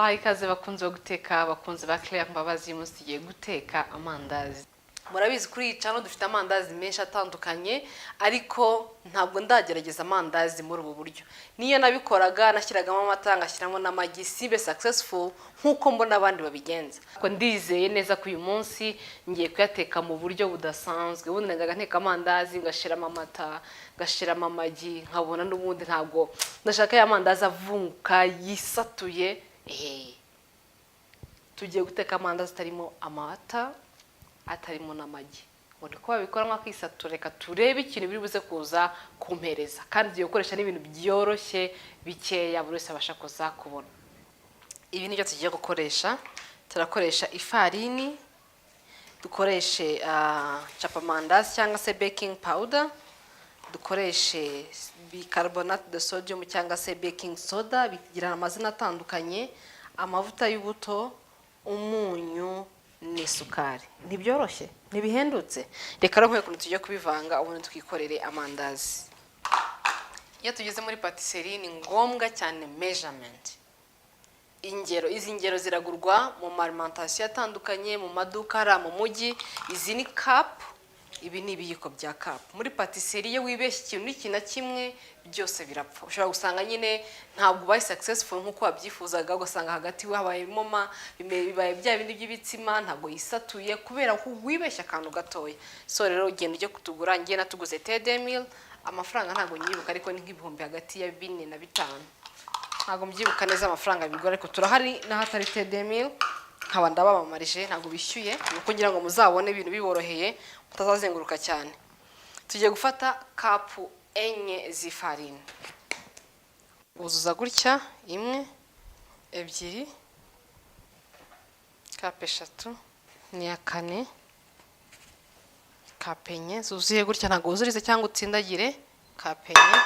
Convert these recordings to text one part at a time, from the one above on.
Bahaye ikaze bakunze guteka, bakunze ba Claire Mbabazi, umunsi tugiye guteka amandazi. Murabizi kuri iyi channel dufite amandazi menshi atandukanye, ariko ntabwo ndagerageza amandazi muri ubu buryo. Niyo nabikoraga nashyiragamo amata ngashyiramo n'amagi, sibe successful nkuko mbona abandi babigenza. Ko ndizeye neza ko uyu munsi ngiye kuyateka mu buryo budasanzwe. Ubundi najyaga nteka amandazi ngashiramo amata, ngashiramo amagi, nkabona n'ubundi ntabwo ndashaka ya mandazi avunguka yisatuye. Tugiye guteka amandazi atarimo amata, atarimo n'amagi. Ubundi ko babikora nk'akwisatura, reka turebe ikintu biri buze kuza kumpereza, kandi tugiye gukoresha n'ibintu byoroshye bikeya buri wese abasha kuza kubona. Ibi nibyo tugiye gukoresha. Turakoresha ifarini, dukoreshe chapamandazi cyangwa se baking powder, dukoreshe bicarbonate de sodium cyangwa se baking soda, bigira amazina atandukanye, amavuta y'ubuto, umunyu n'isukari. Ntibyoroshye, ntibihendutse. Reka rero ukuntu tugiye kubivanga ubundi twikorere amandazi. Iyo tugeze muri patisserie ni ngombwa cyane measurement. Izi ngero ziragurwa mu alimentation atandukanye, mu maduka ara mu mujyi. Izi ni cup, ibi ni ibiyiko bya cup. Muri patisserie iyo wibeshye ikintu n'iki na kimwe byose birapfa. Ushobora gusanga nyine ntabwo bayi successful nkuko wabyifuzaga, ugasanga hagati habayemo bibaye bya bindi by'ibitsima, ntabwo yisatuye kubera ko wibeshye akantu gatoya. So rero ugenda ujye kutugura, ngiye natuguze T2000, amafaranga ntabwo nyibuka ariko ni nk'ibihumbi hagati ya 4 na 5. Ntabwo mbyibuka neza amafaranga bigora, ariko turahari n'ahatari T2000 nkaba ndababamarije, ntabwo bishyuye, nuko ngira ngo muzabone ibintu biboroheye mutazazenguruka cyane. Tugiye gufata kapu 4 z'ifarini. Uzuza gutya 1, 2, kapu 3, n'iya 4, kapu 4 zuzuye gutya, ntabwo wuzurize cyangwa utsindagire. Kapu 4.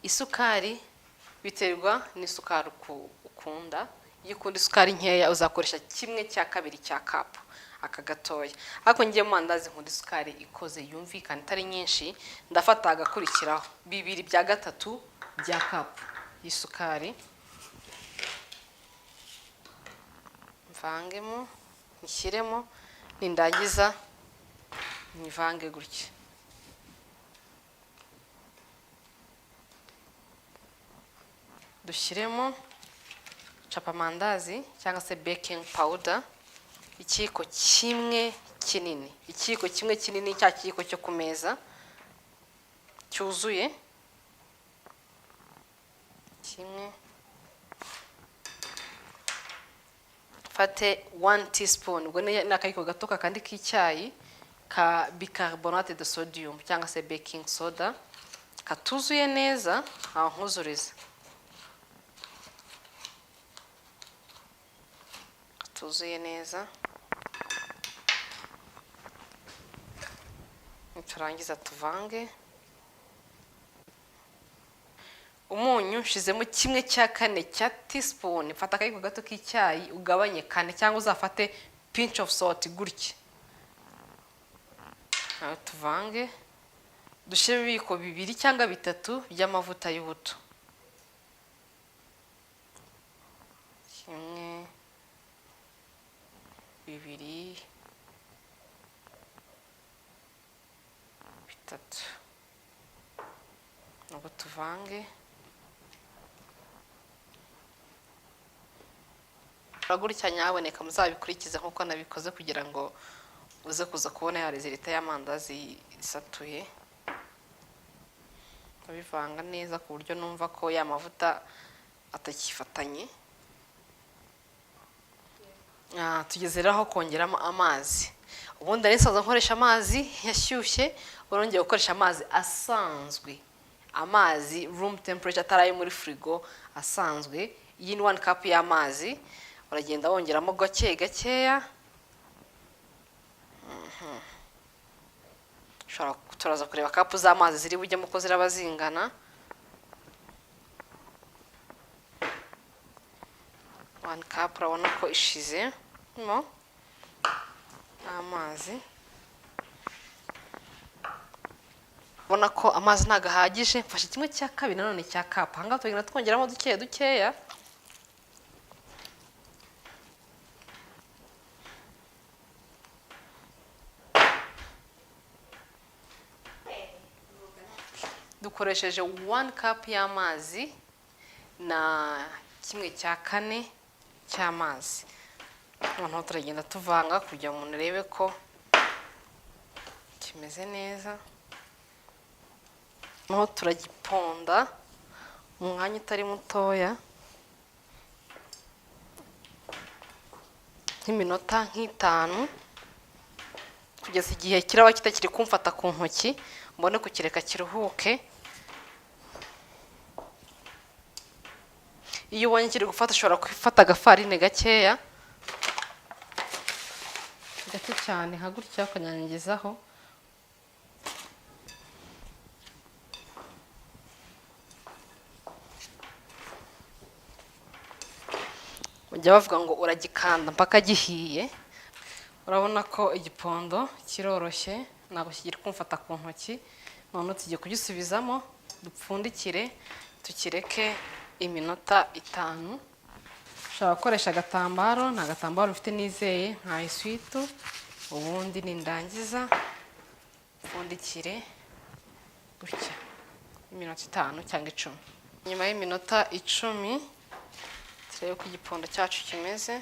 Isukari biterwa n'isukari ukunda. Iyo ukunda isukari nkeya uzakoresha 1/2 cya kapu, aka gatoya. Ariko ngiye mu mandazi nkunda isukari ikoze yumvikana itari nyinshi, ndafata agakurikiraho 2/3 bya kapu y'isukari. Mvangemo, nishyiremo, nindangiza nivange gutya. Dushyiremo chapamandazi cyangwa se baking powder, ikiyiko kimwe kinini. Ikiyiko kimwe kinini cya kiyiko cyo ku meza cyuzuye. Kimwe. Fate 1 teaspoon, ubwo ni akayiko gato kandi k'icyayi ka bicarbonate de sodium cyangwa se baking soda, katuzuye neza, aho nkuzuriza. Tuzuye neza. Turangiza tuvange. Umunyu nshizemo 1/4 cya teaspoon. Fata akayiko gato k'icyayi ugabanye 4 cyangwa uzafate pinch of salt gutya. Tuvange. Dushyire ibiyiko 2 cyangwa 3 by'amavuta y'ubuto. 1, 2, 3. Nuko tuvange. Uragurya nyaboneka muzabikurikiza nkuko nabikoze kugira ngo uze kuza kubona ya resulta y'amandazi isatuye. Abivanga neza ku buryo numva ko ya mavuta atakifatanye. Tugeze aho kongeramo amazi. Ubundi arisaza nkoresha amazi yashyushye, urongeye gukoresha amazi asanzwe. Amazi room temperature ataraye muri frigo asanzwe. Iyi ni 1 cup y'amazi. Uragenda wongeramo gake gakeya. Turaza kureba kapu z'amazi ziri bujyemo ko ziraba zingana. 1 cup urabona ko ishize mo amazi. Ubona ko amazi ntago ahagije, mfashe 1/2 nanone cya kapu. Hanga tugenda twongeramo dukeya. dukoresheje 1 cup y'amazi na 1/4 cy'amazi. Noneho turagenda tuvanga kugira umuntu arebe ko kimeze neza. Noneho turagiponda mu mwanya utari mutoya nk'iminota nk'itanu, kugeza igihe kiraba kitakiri kumfata ku ntoki, mbone kukireka kiruhuke. Iyo ubonye kiri gufata, ushobora kwifata agafarine gakeya gake cyane nka gutya, ukanyanyagizaho. Bajya bavuga ngo uragikanda mpaka gihiye. Urabona ko igipondo kiroroshye, ntabwo kigiri kumfata ku ntoki. None tugiye kugisubizamo, dupfundikire, tukireke iminota 5. Ushobora gukoresha agatambaro, nta gatambaro mfite nizeye nka essuie-tout. Ubundi nindangiza pfundikire gutya iminota 5 cyangwa 10. Nyuma y'iminota 10 turebe ko igipondo cyacu kimeze.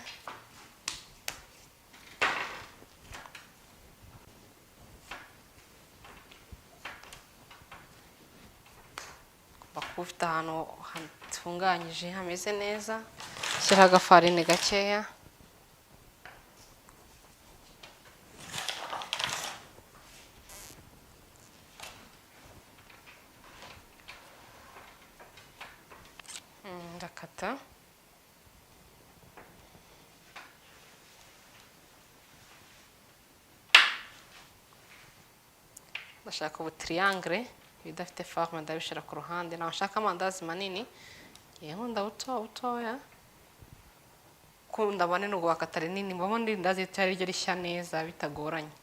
Ufite ahantu hatunganyije hameze neza, shyiraho agafarine gakeya. Ndakata. Ndashaka ubu triangle bidafite forme, ndabishira ku ruhande. Naho nshaka amandazi manini, nkunda butoya. Kunda banini ubwo wakatari nini, mbamo ndazi itari ryo rishya neza bitagoranye.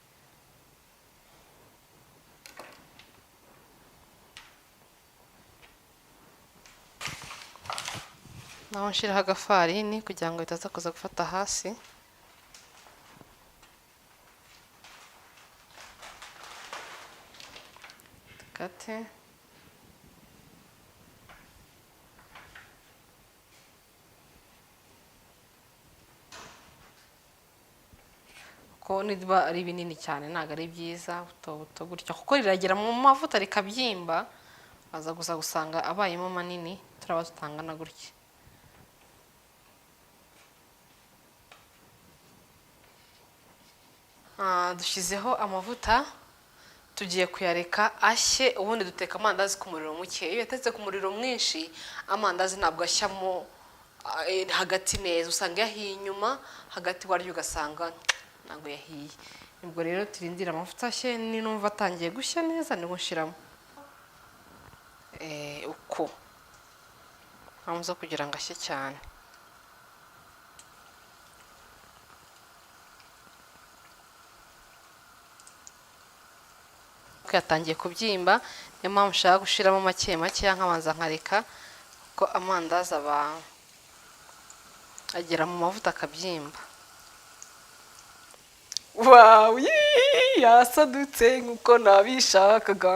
Naho nshiraho agafarini kugira ngo itaza kuza gufata hasi. Kate. Ko niba ari binini cyane ntago ari byiza, buto gutya kuko riragera mu mavuta rikabyimba, aza gusa gusanga abayemo manini. Turaba tutangana gutya. Dushyizeho amavuta, tugiye kuyareka ashye, ubundi duteka amandazi ku muriro muke. Iyo yatetse ku muriro mwinshi, amandazi ntabwo ashyamo hagati neza, usanga yahiye inyuma, hagati waryo ugasanga ntabwo yahiye. Nibwo rero turindira amavuta ashye, ninumva atangiye gushya neza nibwo nshiramo uko ntamuza kugira ngo ashye cyane. Yatangiye kubyimba, niyo mpamvu ushaka gushiramo make make, nkabanza nkareka ko amandazi aba agera mu mavuta akabyimba. Wow, yasadutse nkuko nabishakaga.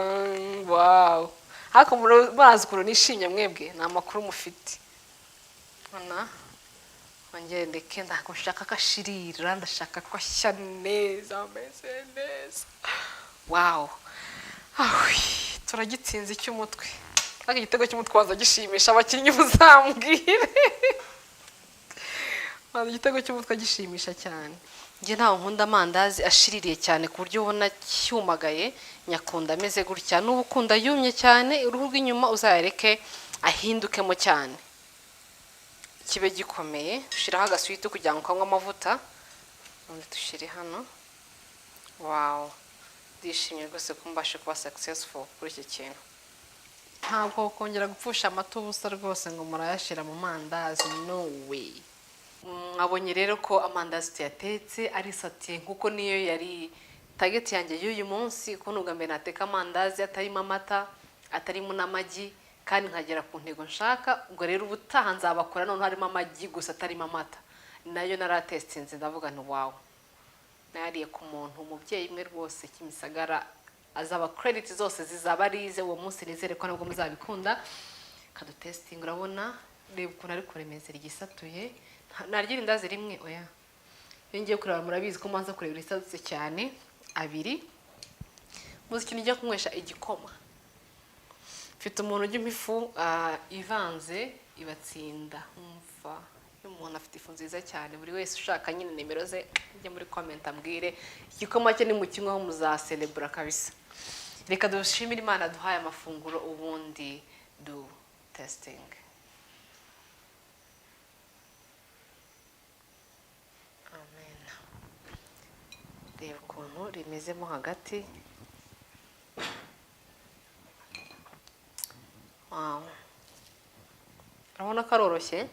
Wow, hako murazi ukuntu nishimye mwebwe, nta makuru mufite. Hana ongere ndeke, ntabwo nshaka kashirira, ndashaka ko ashya neza, ameze neza. Wow, turagitsinze icy'umutwe. Ariko igitego cy'umutwe waza gishimisha abakinnyi, muzambwire. Igitego cy'umutwe gishimisha cyane. Njye ntaho nkunda amandazi ashiririye cyane ku buryo ubona cyumagaye. Nyakunda ameze gutya. N'ubu ukunda yumye cyane, uruhu rw'inyuma uzayareke ahindukemo cyane, kibe gikomeye. Ushiraho agaswiti kugira ngo kanywe amavuta. Undi dushire hano. Wow, ndishimye rwose ko mbashe kuba successful kuri iki kintu. Ntabwo kongera gupfusha amata ubusa rwose ngo murayashira mu mandazi, no way. Mwabonye rero ko amandazi tuyatetse ari satiye, nkuko niyo yari target yanjye y'uyu munsi. Ko nubwo mbere nateka amandazi atarimo amata, atarimo n'amagi, kandi nkagera ku ntego nshaka. Ubwo rero ubutaha nzabakora none harimo amagi gusa atarimo amata. Nayo naratestinze, ndavuga nti wow, nariye ku muntu umubyeyi imwe rwose Kimisagara azaba credit zose zizaba arize uwo munsi. Nizere ko nabwo muzabikunda. Kadutesting, urabona reba ukuntu ari kuremezera igisatuye. Naryo irindazi rimwe oya. Iyo ngiye kureba murabizi ko manza kureba irisatutse cyane. 2 muzi ikintu njya kunywesha igikoma. Mfite umuntu ujya imifu ivanze ibatsinda. Umva umuntu afite ifu nziza cyane. Buri wese ushaka nyine nimero ze njye muri comment ambwire igikoma cye ni mu kinywaho muzacelebra kabisa. Reka dushimire Imana duhaye amafunguro ubundi do testing. Amen. Reba ukuntu rimezemo hagati. Wow. Urabona ko aroroshye.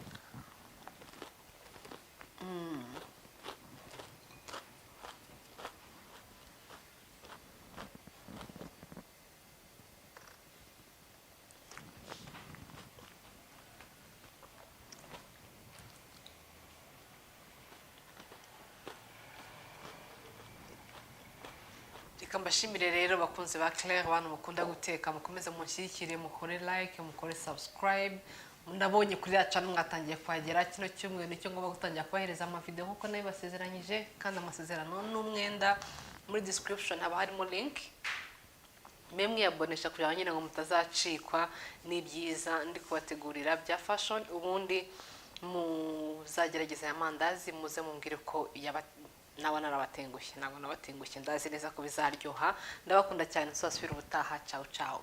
Reka mbashimire rero bakunze ba Claire, abantu mukunda guteka, mukomeze munshyigikire, mukore like, mukore subscribe. Ndabonye kuri ya channel mwatangiye kwagera kino cyumweru nicyo ngomba gutangira kubahereza amavideo nkuko nayo basezeranyije, kandi amasezerano n'umwenda. Muri description haba harimo link memwe yabonesha kugira nyine ngo mutazacikwa n'ibyiza ndi kubategurira bya fashion. Ubundi muzagerageza amandazi muze mumbwire ko naba narabatengushye. Ntabwo nabatengushye, ndazi neza ko bizaryoha. Ndabakunda cyane, tuzasubira ubutaha. Ciao ciao.